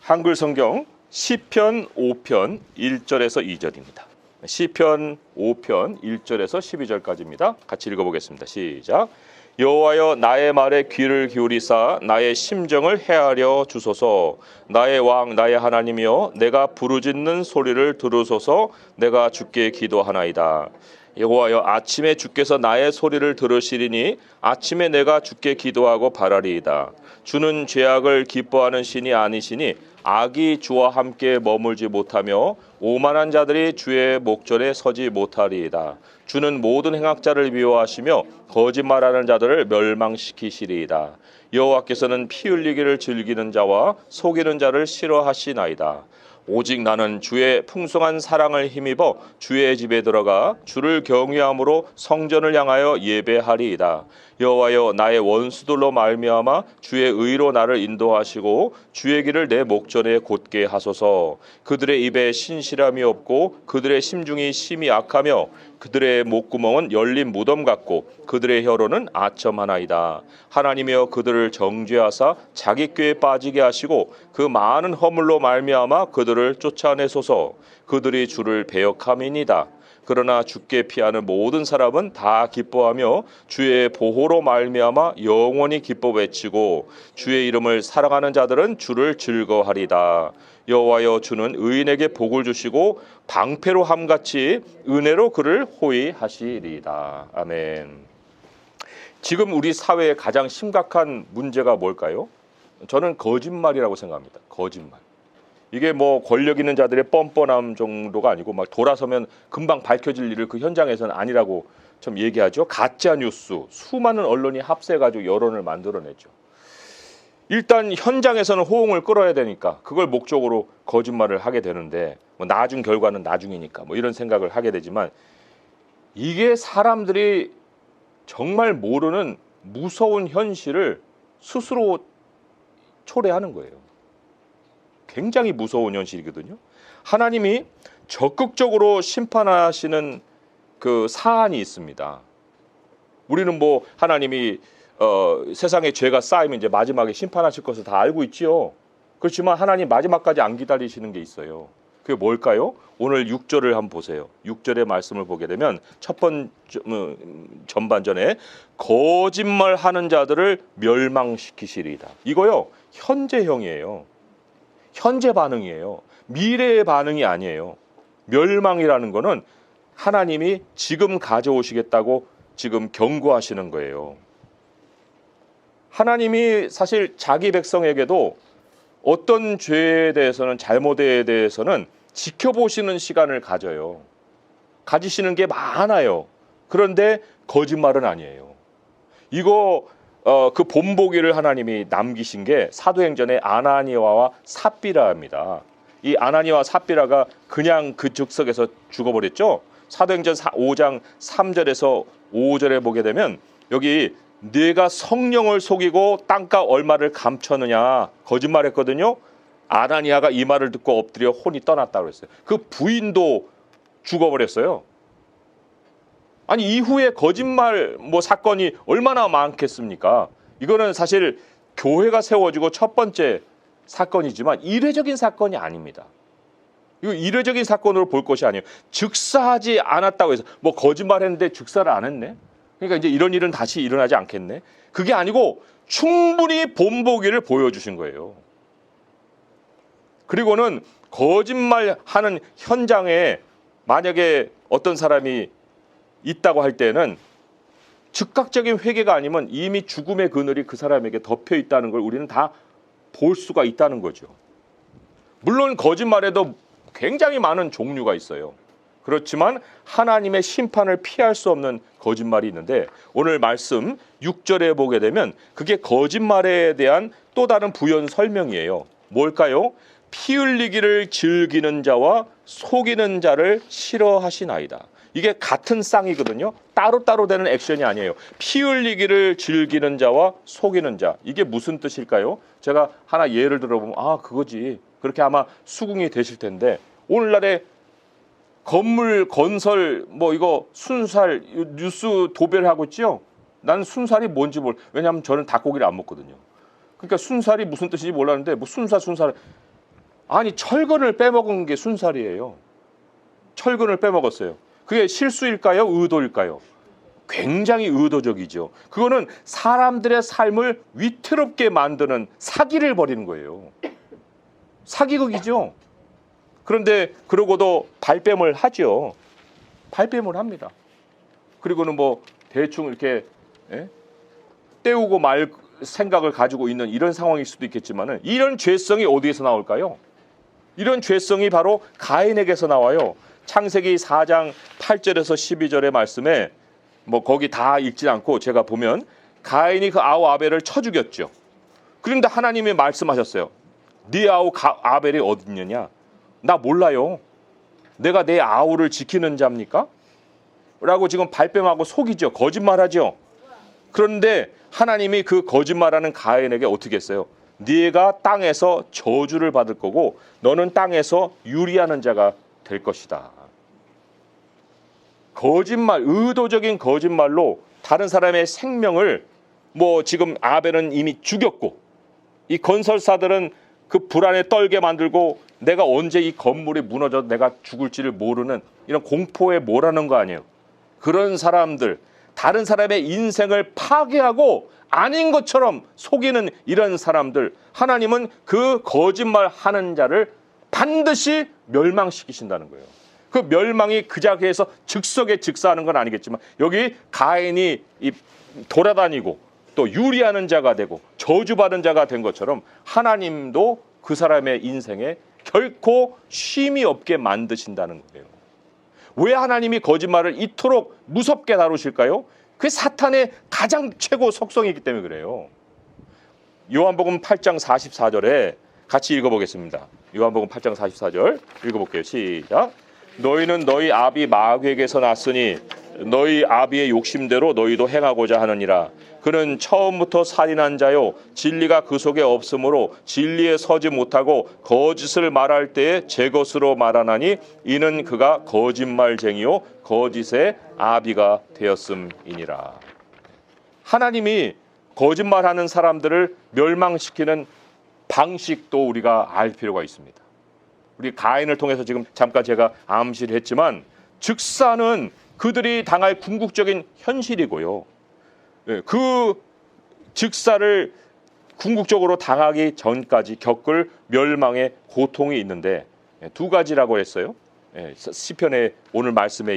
한글 성경 시편 5편 1절에서 2절입니다. 시편 5편 1절에서 12절까지입니다. 같이 읽어보겠습니다. 시작. 여호와여 나의 말에 귀를 기울이사 나의 심정을 헤아려 주소서. 나의 왕 나의 하나님이여 내가 부르짖는 소리를 들으소서. 내가 주께 기도하나이다. 여호와여 아침에 주께서 나의 소리를 들으시리니 아침에 내가 주께 기도하고 바라리이다. 주는 죄악을 기뻐하는 신이 아니시니 악이 주와 함께 머물지 못하며 오만한 자들이 주의 목전에 서지 못하리이다. 주는 모든 행악자를 미워하시며 거짓말하는 자들을 멸망시키시리이다. 여호와께서는 피 흘리기를 즐기는 자와 속이는 자를 싫어하시나이다. 오직 나는 주의 풍성한 사랑을 힘입어 주의 집에 들어가 주를 경외함으로 성전을 향하여 예배하리이다. 여호와여 나의 원수들로 말미암아 주의 의로 나를 인도하시고 주의 길을 내 목전에 곧게 하소서. 그들의 입에 신실함이 없고 그들의 심중이 심히 악하며 그들의 목구멍은 열린 무덤 같고 그들의 혀로는 아첨하나이다. 하나님이여 그들을 정죄하사 자기 꾀에 빠지게 하시고 그 많은 허물로 말미암아 그들을 쫓아내소서. 그들이 주를 배역함이니이다. 그러나 주께 피하는 모든 사람은 다 기뻐하며 주의 보호로 말미암아 영원히 기뻐 외치고 주의 이름을 사랑하는 자들은 주를 즐거워하리다. 여호와여 주는 의인에게 복을 주시고 방패로 함같이 은혜로 그를 호위하시리이다. 아멘. 지금 우리 사회의 가장 심각한 문제가 뭘까요? 저는 거짓말이라고 생각합니다. 거짓말. 이게 뭐 권력 있는 자들의 뻔뻔함 정도가 아니고 막 돌아서면 금방 밝혀질 일을 그 현장에서는 아니라고 좀 얘기하죠. 가짜 뉴스, 수많은 언론이 합세가지고 여론을 만들어내죠. 일단 현장에서는 호응을 끌어야 되니까 그걸 목적으로 거짓말을 하게 되는데 뭐 나중 결과는 나중이니까 뭐 이런 생각을 하게 되지만 이게 사람들이 정말 모르는 무서운 현실을 스스로 초래하는 거예요. 굉장히 무서운 현실이거든요. 하나님이 적극적으로 심판하시는 그 사안이 있습니다. 우리는 뭐 하나님이 세상에 죄가 쌓이면 이제 마지막에 심판하실 것을 다 알고 있지요. 그렇지만 하나님 마지막까지 안 기다리시는 게 있어요. 그게 뭘까요? 오늘 6절을 한번 보세요. 6절의 말씀을 보게 되면 첫 번째 전반전에 거짓말하는 자들을 멸망시키시리이다. 이거요 현재형이에요. 현재 반응이에요. 미래의 반응이 아니에요. 멸망이라는 거는 하나님이 지금 가져오시겠다고 지금 경고하시는 거예요. 하나님이 사실 자기 백성에게도 어떤 죄에 대해서는 잘못에 대해서는 지켜보시는 시간을 가져요. 가지시는 게 많아요. 그런데 거짓말은 아니에요. 이거 그 본보기를 하나님이 남기신 게 사도행전의 아나니아와 삽비라입니다. 이 아나니아와 삽비라가 그냥 그 즉석에서 죽어버렸죠. 사도행전 5장 3절에서 5절에 보게 되면 여기 네가 성령을 속이고 땅값 얼마를 감췄느냐 거짓말했거든요. 아나니아가 이 말을 듣고 엎드려 혼이 떠났다고 했어요. 그 부인도 죽어버렸어요. 아니 이후에 거짓말 뭐 사건이 얼마나 많겠습니까? 이거는 사실 교회가 세워지고 첫 번째 사건이지만 이례적인 사건이 아닙니다. 이거 이례적인 사건으로 볼 것이 아니에요. 즉사하지 않았다고 해서 뭐 거짓말했는데 즉사를 안 했네. 그러니까 이제 이런 일은 다시 일어나지 않겠네. 그게 아니고 충분히 본보기를 보여주신 거예요. 그리고는 거짓말하는 현장에 만약에 어떤 사람이 있다고 할 때는 즉각적인 회개가 아니면 이미 죽음의 그늘이 그 사람에게 덮여 있다는 걸 우리는 다 볼 수가 있다는 거죠. 물론 거짓말에도 굉장히 많은 종류가 있어요. 그렇지만 하나님의 심판을 피할 수 없는 거짓말이 있는데 오늘 말씀 6절에 보게 되면 그게 거짓말에 대한 또 다른 부연 설명이에요. 뭘까요? 피 흘리기를 즐기는 자와 속이는 자를 싫어하시나이다. 이게 같은 쌍이거든요. 따로따로 되는 액션이 아니에요. 피 흘리기를 즐기는 자와 속이는 자. 이게 무슨 뜻일까요? 제가 하나 예를 들어보면 아 그거지. 그렇게 아마 수긍이 되실 텐데 오늘날에 건물 건설 뭐 이거 순살 뉴스 도배를 하고 있죠. 나는 순살이 뭔지 왜냐하면 저는 닭고기를 안 먹거든요. 그러니까 순살이 무슨 뜻인지 몰랐는데 뭐 순살 아니 철근을 빼먹은 게 순살이에요. 철근을 빼먹었어요. 그게 실수일까요? 의도일까요? 굉장히 의도적이죠. 그거는 사람들의 삶을 위태롭게 만드는 사기를 벌이는 거예요. 사기극이죠. 그런데 그러고도 발뺌을 하죠. 발뺌을 합니다. 그리고는 뭐 대충 이렇게 때우고 말 생각을 가지고 있는 이런 상황일 수도 있겠지만은 이런 죄성이 어디에서 나올까요? 이런 죄성이 바로 가인에게서 나와요. 창세기 4장 8절에서 12절의 말씀에 뭐 거기 다 읽지 않고 제가 보면 가인이 그 아우 아벨을 쳐 죽였죠. 그런데 하나님이 말씀하셨어요. 네 아우 아벨이 어디 있느냐? 나 몰라요. 내가 내 아우를 지키는 자입니까? 라고 지금 발뺌하고 속이죠. 거짓말하죠. 그런데 하나님이 그 거짓말하는 가인에게 어떻게 했어요? 네가 땅에서 저주를 받을 거고 너는 땅에서 유리하는 자가 될 것이다. 거짓말, 의도적인 거짓말로 다른 사람의 생명을 뭐 지금 아벨은 이미 죽였고 이 건설사들은 그 불안에 떨게 만들고 내가 언제 이 건물이 무너져도 내가 죽을지를 모르는 이런 공포에 몰아넣은 거 아니에요. 그런 사람들, 다른 사람의 인생을 파괴하고 아닌 것처럼 속이는 이런 사람들, 하나님은 그 거짓말하는 자를 반드시 멸망시키신다는 거예요. 그 멸망이 그 자리에서 즉석에 즉사하는 건 아니겠지만 여기 가인이 돌아다니고 또 유리하는 자가 되고 저주받은 자가 된 것처럼 하나님도 그 사람의 인생에 결코 쉼이 없게 만드신다는 거예요. 왜 하나님이 거짓말을 이토록 무섭게 다루실까요? 그게 사탄의 가장 최고 속성이기 때문에 그래요. 요한복음 8장 44절에 같이 읽어보겠습니다. 요한복음 8장 44절 읽어볼게요. 시작. 너희는 너희 아비 마귀에게서 났으니 너희 아비의 욕심대로 너희도 행하고자 하느니라. 그는 처음부터 살인한 자요 진리가 그 속에 없으므로 진리에 서지 못하고 거짓을 말할 때에 제 것으로 말하나니 이는 그가 거짓말쟁이요 거짓의 아비가 되었음이니라. 하나님이 거짓말하는 사람들을 멸망시키는 방식도 우리가 알 필요가 있습니다. 우리 가인을 통해서 지금 잠깐 제가 암시를 했지만 즉사는 그들이 당할 궁극적인 현실이고요. 그 즉사를 궁극적으로 당하기 전까지 겪을 멸망의 고통이 있는데 두 가지라고 했어요. 시편의 오늘 말씀에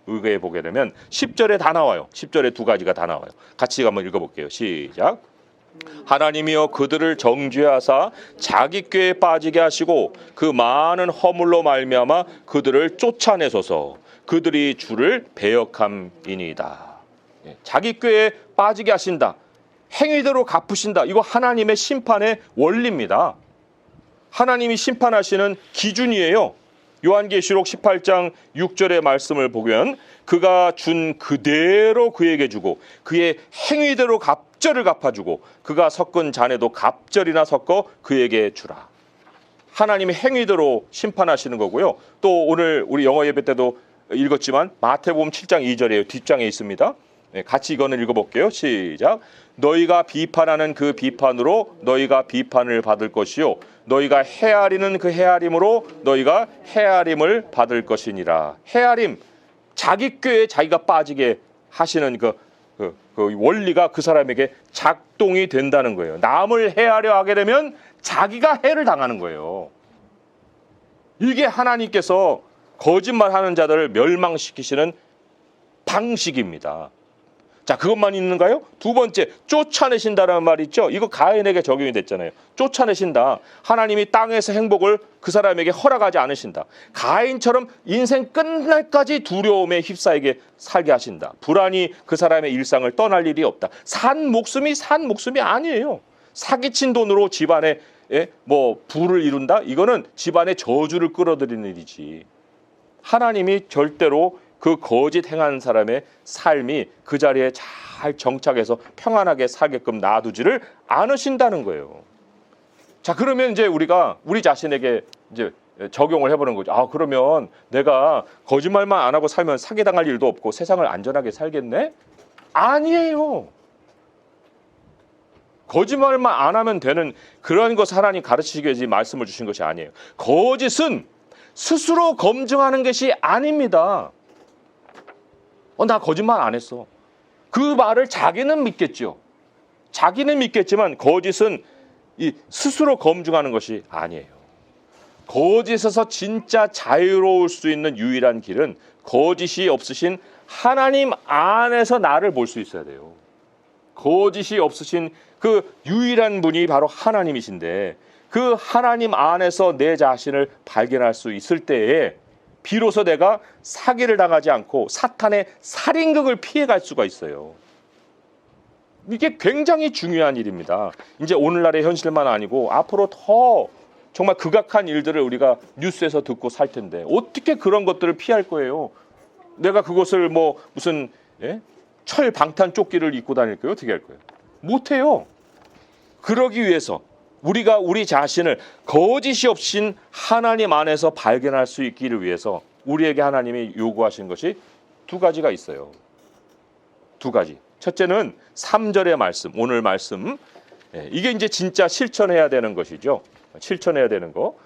의거해 보게 되면 10절에 다 나와요. 10절에 두 가지가 다 나와요. 같이 한번 읽어볼게요. 시작. 하나님이여 그들을 정죄하사 자기 꾀에 빠지게 하시고 그 많은 허물로 말미암아 그들을 쫓아내소서. 그들이 주를 배역함이니이다. 자기 꾀에 빠지게 하신다. 행위대로 갚으신다. 이거 하나님의 심판의 원리입니다. 하나님이 심판하시는 기준이에요. 요한계시록 18장 6절의 말씀을 보면 그가 준 그대로 그에게 주고 그의 행위대로 갑절을 갚아주고 그가 섞은 잔에도 갑절이나 섞어 그에게 주라. 하나님의 행위대로 심판하시는 거고요. 또 오늘 우리 영어 예배 때도 읽었지만 마태복음 7장 2절이에요. 뒷장에 있습니다. 같이 이거는 읽어볼게요. 시작. 너희가 비판하는 그 비판으로 너희가 비판을 받을 것이요 너희가 헤아리는 그 헤아림으로 너희가 헤아림을 받을 것이니라. 헤아림, 자기 꾀에 자기가 빠지게 하시는 그 원리가 그 사람에게 작동이 된다는 거예요. 남을 헤아려 하게 되면 자기가 해를 당하는 거예요. 이게 하나님께서 거짓말하는 자들을 멸망시키시는 방식입니다. 자, 그것만 있는가요? 두 번째, 쫓아내신다라는 말이 있죠. 이거 가인에게 적용이 됐잖아요. 쫓아내신다. 하나님이 땅에서 행복을 그 사람에게 허락하지 않으신다. 가인처럼 인생 끝날까지 두려움에 휩싸이게 살게 하신다. 불안이 그 사람의 일상을 떠날 일이 없다. 산 목숨이 아니에요. 사기친 돈으로 집안에 뭐 부를 이룬다? 이거는 집안에 저주를 끌어들이는 일이지. 하나님이 절대로 그 거짓 행하는 사람의 삶이 그 자리에 잘 정착해서 평안하게 살게끔 놔두지를 않으신다는 거예요. 자, 그러면 이제 우리가 우리 자신에게 이제 적용을 해보는 거죠. 아, 그러면 내가 거짓말만 안 하고 살면 사기당할 일도 없고 세상을 안전하게 살겠네? 아니에요. 거짓말만 안 하면 되는 그런 것 하나님 가르치시기 위해서 말씀을 주신 것이 아니에요. 거짓은 스스로 검증하는 것이 아닙니다. 나 거짓말 안 했어. 그 말을 자기는 믿겠죠. 자기는 믿겠지만 거짓은 스스로 검증하는 것이 아니에요. 거짓에서 진짜 자유로울 수 있는 유일한 길은 거짓이 없으신 하나님 안에서 나를 볼 수 있어야 돼요. 거짓이 없으신 그 유일한 분이 바로 하나님이신데 그 하나님 안에서 내 자신을 발견할 수 있을 때에 비로소 내가 사기를 당하지 않고 사탄의 살인극을 피해갈 수가 있어요. 이게 굉장히 중요한 일입니다. 이제 오늘날의 현실만 아니고 앞으로 더 정말 극악한 일들을 우리가 뉴스에서 듣고 살 텐데 어떻게 그런 것들을 피할 거예요? 내가 그것을 뭐 무슨 철 방탄 조끼를 입고 다닐 거예요? 어떻게 할 거예요? 못해요. 그러기 위해서 우리가 우리 자신을 거짓이 없인 하나님 안에서 발견할 수 있기를 위해서 우리에게 하나님이 요구하신 것이 두 가지가 있어요. 두 가지. 첫째는 3절의 말씀, 오늘 말씀. 이게 이제 진짜 실천해야 되는 것이죠. 실천해야 되는 거.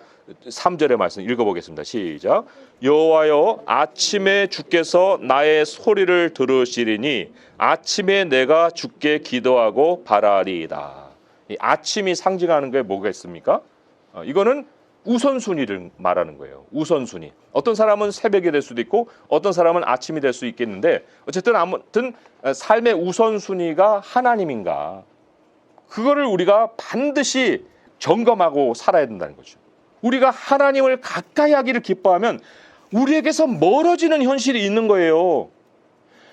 3절의 말씀 읽어보겠습니다. 시작. 여호와여, 아침에 주께서 나의 소리를 들으시리니 아침에 내가 주께 기도하고 바라리이다. 이 아침이 상징하는 게 뭐가 있습니까? 이거는 우선순위를 말하는 거예요. 우선순위. 어떤 사람은 새벽이 될 수도 있고 어떤 사람은 아침이 될 수 있겠는데 어쨌든 아무튼 삶의 우선순위가 하나님인가. 그거를 우리가 반드시 점검하고 살아야 된다는 거죠. 우리가 하나님을 가까이 하기를 기뻐하면 우리에게서 멀어지는 현실이 있는 거예요.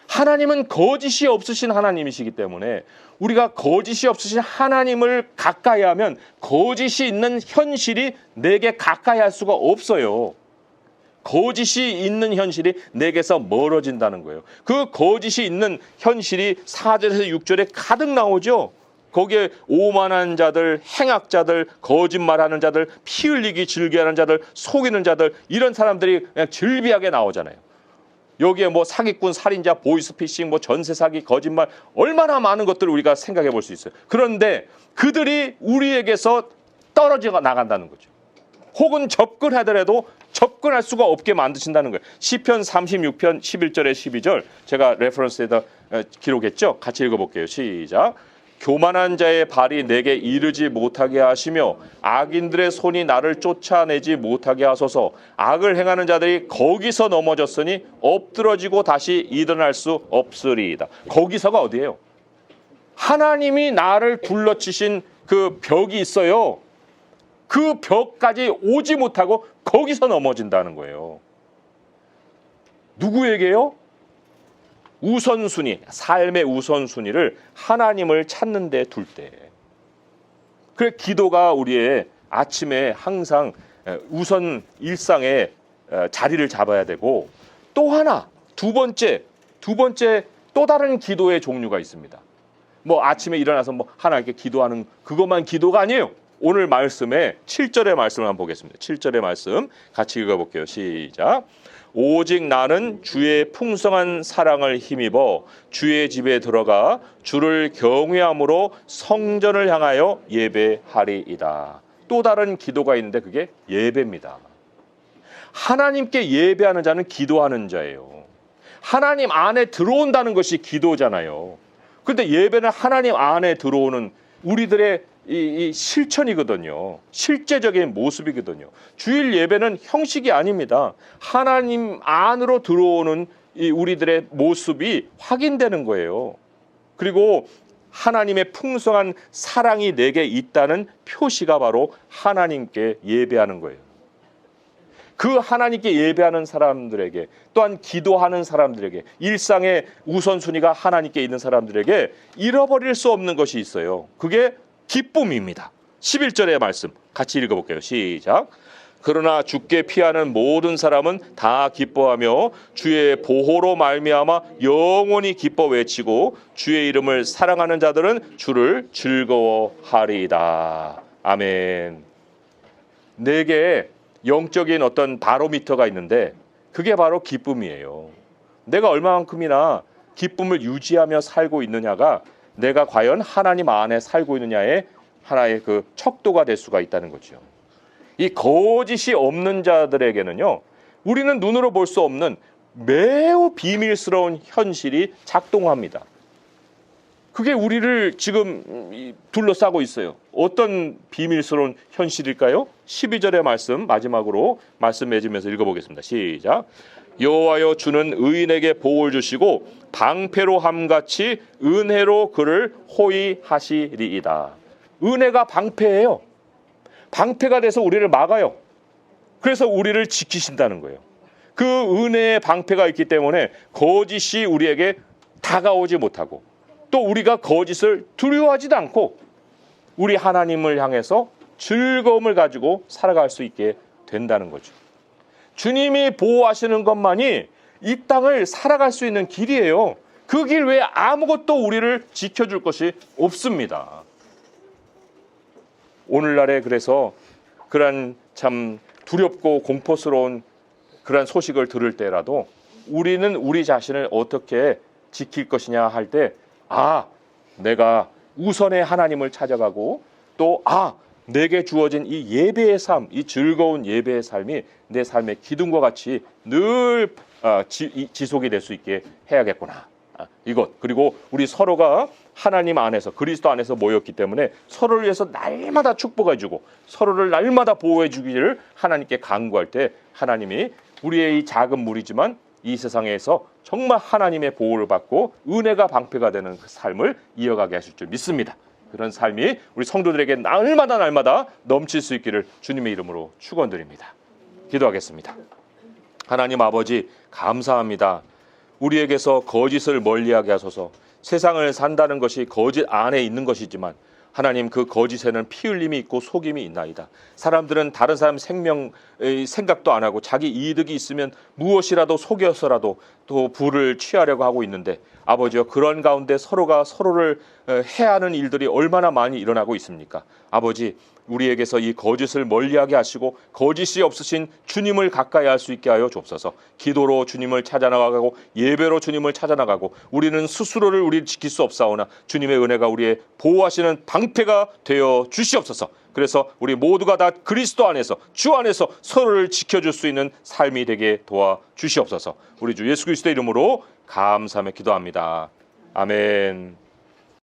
하나님은 거짓이 없으신 하나님이시기 때문에 우리가 거짓이 없으신 하나님을 가까이 하면 거짓이 있는 현실이 내게 가까이 할 수가 없어요. 거짓이 있는 현실이 내게서 멀어진다는 거예요. 그 거짓이 있는 현실이 4절에서 6절에 가득 나오죠. 거기에 오만한 자들, 행악자들, 거짓말하는 자들, 피 흘리기 즐겨하는 자들, 속이는 자들 이런 사람들이 그냥 즐비하게 나오잖아요. 여기에 뭐 사기꾼, 살인자, 보이스피싱, 뭐 전세 사기, 거짓말 얼마나 많은 것들을 우리가 생각해 볼 수 있어요. 그런데 그들이 우리에게서 떨어져 나간다는 거죠. 혹은 접근하더라도 접근할 수가 없게 만드신다는 거예요. 시편 36편 11절에 12절 제가 레퍼런스에다 기록했죠. 같이 읽어볼게요. 시작. 교만한 자의 발이 내게 이르지 못하게 하시며 악인들의 손이 나를 쫓아내지 못하게 하소서. 악을 행하는 자들이 거기서 넘어졌으니 엎드러지고 다시 일어날 수 없으리이다. 거기서가 어디예요? 하나님이 나를 둘러치신 그 벽이 있어요. 그 벽까지 오지 못하고 거기서 넘어진다는 거예요. 누구에게요? 우선순위, 삶의 우선순위를 하나님을 찾는 데 둘 때. 그래 기도가 우리의 아침에 항상 우선 일상에 자리를 잡아야 되고 또 하나, 두 번째 또 다른 기도의 종류가 있습니다. 뭐 아침에 일어나서 뭐 하나님께 기도하는 그것만 기도가 아니에요. 오늘 말씀에 7절의 말씀을 한번 보겠습니다. 7절의 말씀 같이 읽어볼게요. 시작. 오직 나는 주의 풍성한 사랑을 힘입어 주의 집에 들어가 주를 경외함으로 성전을 향하여 예배하리이다. 또 다른 기도가 있는데 그게 예배입니다. 하나님께 예배하는 자는 기도하는 자예요. 하나님 안에 들어온다는 것이 기도잖아요. 그런데 예배는 하나님 안에 들어오는 우리들의 이 실천이거든요. 실제적인 모습이거든요. 주일 예배는 형식이 아닙니다. 하나님 안으로 들어오는 이 우리들의 모습이 확인되는 거예요. 그리고 하나님의 풍성한 사랑이 내게 있다는 표시가 바로 하나님께 예배하는 거예요. 그 하나님께 예배하는 사람들에게 또한 기도하는 사람들에게 일상의 우선순위가 하나님께 있는 사람들에게 잃어버릴 수 없는 것이 있어요. 그게 기쁨입니다. 11절의 말씀 같이 읽어볼게요. 시작. 그러나 주께 피하는 모든 사람은 다 기뻐하며 주의 보호로 말미암아 영원히 기뻐 외치고 주의 이름을 사랑하는 자들은 주를 즐거워하리이다. 아멘. 내게 영적인 어떤 바로미터가 있는데 그게 바로 기쁨이에요. 내가 얼마만큼이나 기쁨을 유지하며 살고 있느냐가 내가 과연 하나님 안에 살고 있느냐의 하나의 그 척도가 될 수가 있다는 거죠. 이 거짓이 없는 자들에게는요, 우리는 눈으로 볼 수 없는 매우 비밀스러운 현실이 작동합니다. 그게 우리를 지금 둘러싸고 있어요. 어떤 비밀스러운 현실일까요? 12절의 말씀 마지막으로 말씀 맺으면서 읽어보겠습니다. 시작. 여호와여 주는 의인에게 복을 주시고 방패로 함같이 은혜로 그를 호위하시리이다. 은혜가 방패예요. 방패가 돼서 우리를 막아요. 그래서 우리를 지키신다는 거예요. 그 은혜의 방패가 있기 때문에 거짓이 우리에게 다가오지 못하고 또 우리가 거짓을 두려워하지도 않고 우리 하나님을 향해서 즐거움을 가지고 살아갈 수 있게 된다는 거죠. 주님이 보호하시는 것만이 이 땅을 살아갈 수 있는 길이에요. 그 길 외에 아무것도 우리를 지켜줄 것이 없습니다. 오늘날에 그래서 그런 참 두렵고 공포스러운 그런 소식을 들을 때라도 우리는 우리 자신을 어떻게 지킬 것이냐 할 때 내가 우선의 하나님을 찾아가고 또 내게 주어진 이 예배의 삶, 이 즐거운 예배의 삶이 내 삶의 기둥과 같이 늘 지속이 될 수 있게 해야겠구나. 이것 그리고 우리 서로가 하나님 안에서 그리스도 안에서 모였기 때문에 서로를 위해서 날마다 축복해주고 서로를 날마다 보호해주기를 하나님께 간구할 때 하나님이 우리의 이 작은 무리지만 이 세상에서 정말 하나님의 보호를 받고 은혜가 방패가 되는 그 삶을 이어가게 하실 줄 믿습니다. 그런 삶이 우리 성도들에게 날마다 넘칠 수 있기를 주님의 이름으로 축원드립니다. 기도하겠습니다. 하나님 아버지 감사합니다. 우리에게서 거짓을 멀리하게 하소서. 세상을 산다는 것이 거짓 안에 있는 것이지만 하나님 그 거짓에는 피 흘림이 있고 속임이 있나이다. 사람들은 다른 사람 생각도 안 하고 자기 이득이 있으면 무엇이라도 속여서라도 또 부를 취하려고 하고 있는데 아버지여 그런 가운데 서로가 서로를 해하는 일들이 얼마나 많이 일어나고 있습니까? 아버지 우리에게서 이 거짓을 멀리하게 하시고 거짓이 없으신 주님을 가까이 할 수 있게 하여 주옵소서. 기도로 주님을 찾아나가고 예배로 주님을 찾아나가고 우리는 스스로를 우리 지킬 수 없사오나 주님의 은혜가 우리의 보호하시는 방패가 되어 주시옵소서. 그래서 우리 모두가 다 그리스도 안에서 주 안에서 서로를 지켜줄 수 있는 삶이 되게 도와 주시옵소서. 우리 주 예수 그리스도의 이름으로 감사하며 기도합니다. 아멘.